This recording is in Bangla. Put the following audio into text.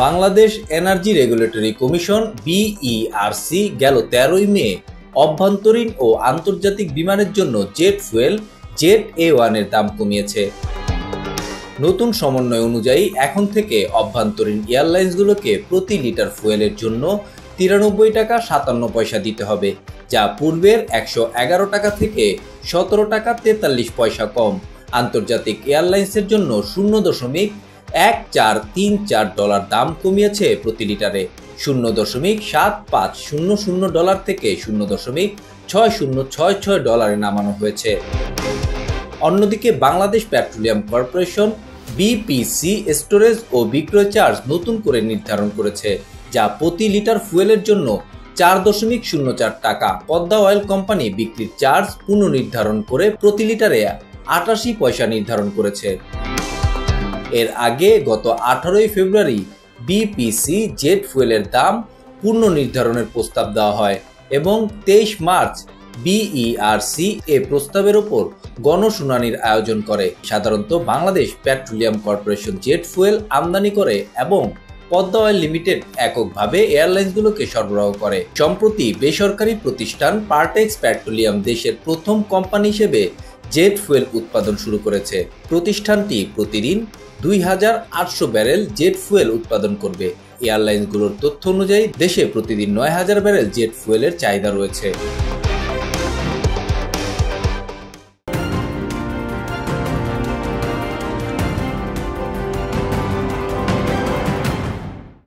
Bangladesh energy regulatory commission BERC গেল 13 মে অভ্যন্তরীণ ও আন্তর্জাতিক বিমানের জন্য জেট ফুয়েল জেট A1 এর দাম কমিয়েছে। নতুন সমন্বয় অনুযায়ী এখন থেকে অভ্যন্তরীণ এয়ারলাইন্সগুলোকে প্রতি লিটার ফুয়েলের জন্য 93 টাকা 57 পয়সা দিতে হবে, যা পূর্বের 111 টাকা থেকে 17 টাকা 43 পয়সা কম। আন্তর্জাতিক এয়ারলাইন্সের জন্য $0.1434 দাম কমিয়েছে প্রতি লিটারে, $0.7500 থেকে $0.6066 নামানো হয়েছে। অন্যদিকে Bangladesh petroleum corporation BPC storage ও বিক্রয় চার্জ নতুন করে নির্ধারণ করেছে, যা প্রতি লিটার ফুয়েলের জন্য 4.04 টাকা। পদ্মা অয়েল কোম্পানি বিক্রির চার্জ পুনর্নির্ধারণ করে প্রতি লিটারে 88 পয়সা নির্ধারণ করেছে। এর আগে গত 18 ফেব্রুয়ারি বিপিসি জেট ফুয়েলের দাম পুনর্নির্ধারণের প্রস্তাব দেওয়া হয় এবং 23 মার্চ বিইআরসি এ প্রস্তাবের ওপর গণশুনানির আয়োজন করে। সাধারণত Bangladesh petroleum corporation jet fuel আমদানি করে এবং পদ্মা অয়েল লিমিটেড এককভাবে এয়ারলাইন্সগুলোকে সরবরাহ করে। সম্প্রতি বেসরকারি প্রতিষ্ঠান পার্টেক্স পেট্রোলিয়াম দেশের প্রথম কোম্পানি হিসেবে জেট ফুয়েল উৎপাদন শুরু করেছে। প্রতিষ্ঠানটি প্রতিদিন 2800 ব্যারেল জেট ফুয়েল উৎপাদন করবে। এয়ারলাইন্সগুলোর তথ্য অনুযায়ী দেশে প্রতিদিন 9000 ব্যারেল জেট ফুয়েলের চাহিদা রয়েছে।